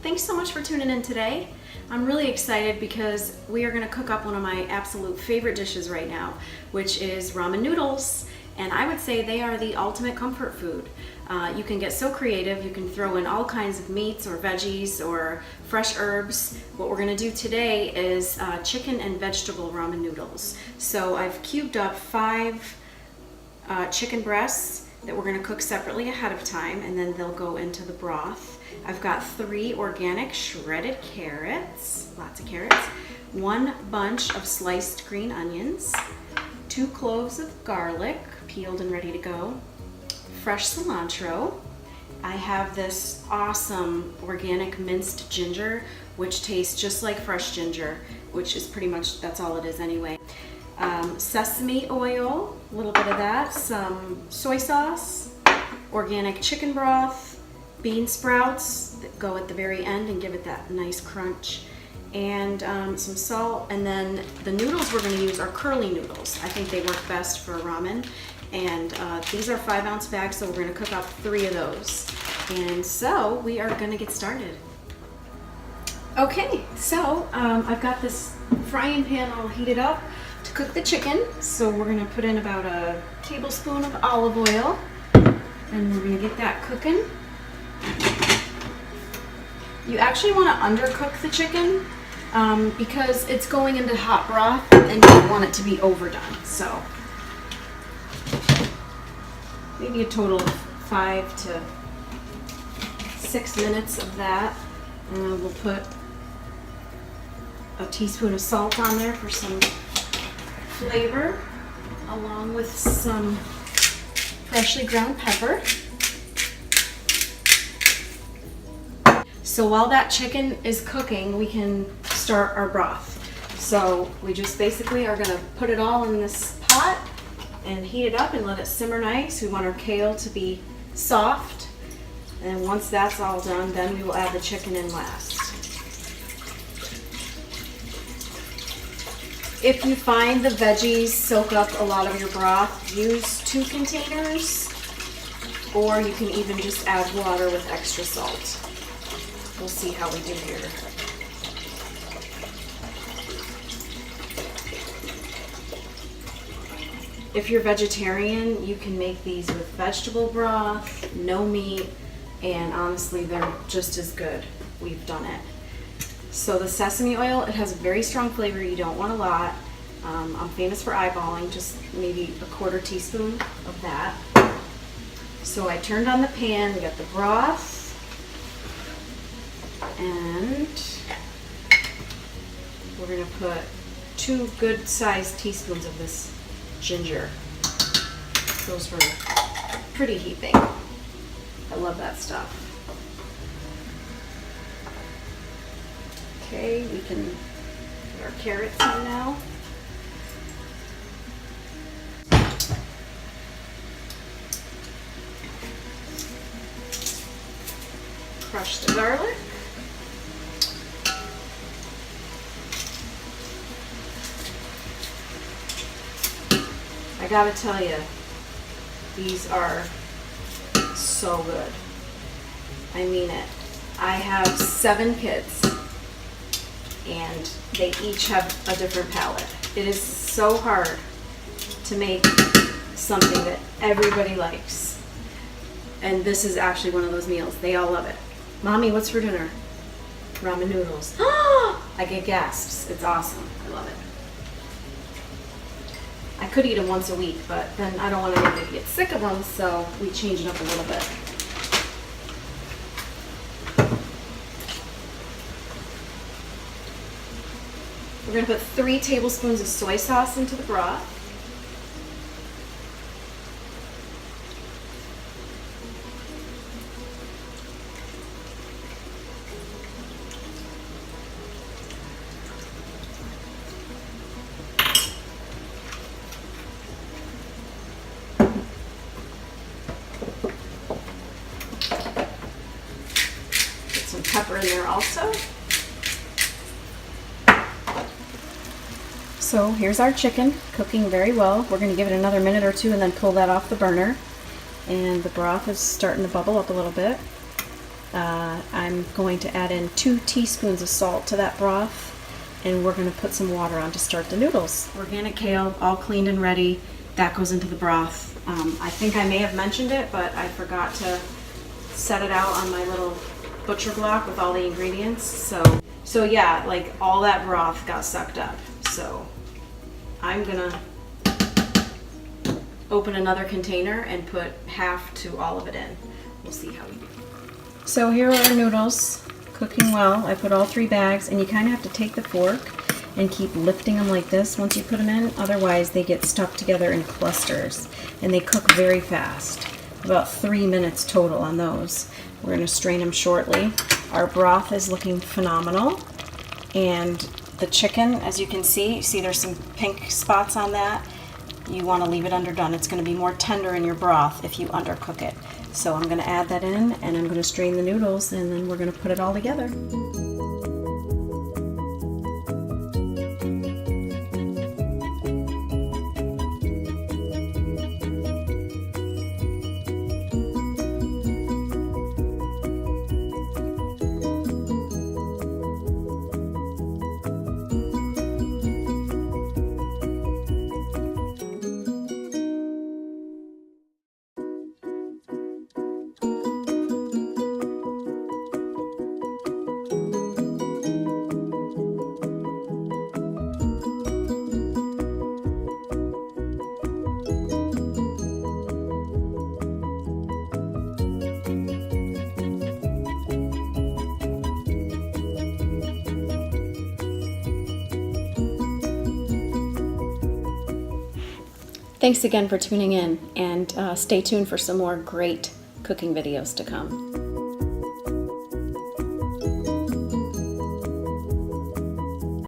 Thanks so much for tuning in today. I'm really excited because we are going to cook up one of my absolute favorite dishes right now, which is ramen noodles. And I would say they are the ultimate comfort food. You can get so creative. You can throw in all kinds of meats or veggies or fresh herbs. What we're going to do today is chicken and vegetable ramen noodles. So I've cubed up 5 chicken breasts that we're going to cook separately ahead of time, and then they'll go into the broth. I've got 3 organic shredded carrots, lots of carrots, 1 bunch of sliced green onions, 2 cloves of garlic, peeled and ready to go, fresh cilantro. I have this awesome organic minced ginger, which tastes just like fresh ginger, which is pretty much, that's all it is anyway. Sesame oil, a little bit of that, some soy sauce, organic chicken broth, bean sprouts that go at the very end and give it that nice crunch, and some salt. And then the noodles we're going to use are curly noodles. I think they work best for ramen. And these are 5-ounce bags, so we're going to cook up 3 of those. And so we are going to get started. Okay, so I've got this frying pan all heated up to cook the chicken. So we're going to put in about a tablespoon of olive oil, and we're going to get that cooking. You actually want to undercook the chicken because it's going into hot broth and you don't want it to be overdone. So maybe a total of 5 to 6 minutes of that. And we'll put a teaspoon of salt on there for some flavor, along with some freshly ground pepper. So while that chicken is cooking, we can start our broth. So we just basically are going to put it all in this pot and heat it up and let it simmer nice. We want our kale to be soft, and once that's all done, then we will add the chicken in last. If you find the veggies soak up a lot of your broth, use 2 containers, or you can even just add water with extra salt. We'll see how we do here. If you're vegetarian, you can make these with vegetable broth, no meat, and honestly, they're just as good. We've done it. So the sesame oil, it has a very strong flavor. You don't want a lot. I'm famous for eyeballing, just maybe a 1/4 teaspoon of that. So I turned on the pan, we got the broth, and we're going to put 2 good-sized teaspoons of this ginger. Those were pretty heaping. I love that stuff. Okay, we can put our carrots in now. Crush the garlic. I gotta tell you, these are so good. I mean it. I have 7 kids, and they each have a different palate. It is so hard to make something that everybody likes. And this is actually one of those meals. They all love it. Mommy, what's for dinner? Ramen noodles. I get gasps. It's awesome. I love it. I could eat them once a week, but then I don't want anybody to get sick of them, so we change it up a little bit. We're going to put 3 tablespoons of soy sauce into the broth. Pepper in there also. So here's our chicken cooking very well. We're going to give it another minute or 2 and then pull that off the burner. And the broth is starting to bubble up a little bit. I'm going to add in 2 teaspoons of salt to that broth, and we're going to put some water on to start the noodles. Organic kale, all cleaned and ready, that goes into the broth. I think I may have mentioned it, but I forgot to set it out on my little butcher block with all the ingredients. So yeah, like all that broth got sucked up. So I'm gonna open another container and put half to all of it in. We'll see how we do. So here are our noodles, cooking well. I put all 3 bags, and you kind of have to take the fork and keep lifting them like this once you put them in. Otherwise they get stuck together in clusters, and they cook very fast. About 3 minutes total on those. We're going to strain them shortly. Our broth is looking phenomenal, and the chicken, as you can see there's some pink spots on that. You want to leave it underdone. It's going to be more tender in your broth if you undercook it. So I'm going to add that in, and I'm going to strain the noodles, and then we're going to put it all together. Thanks again for tuning in, and stay tuned for some more great cooking videos to come.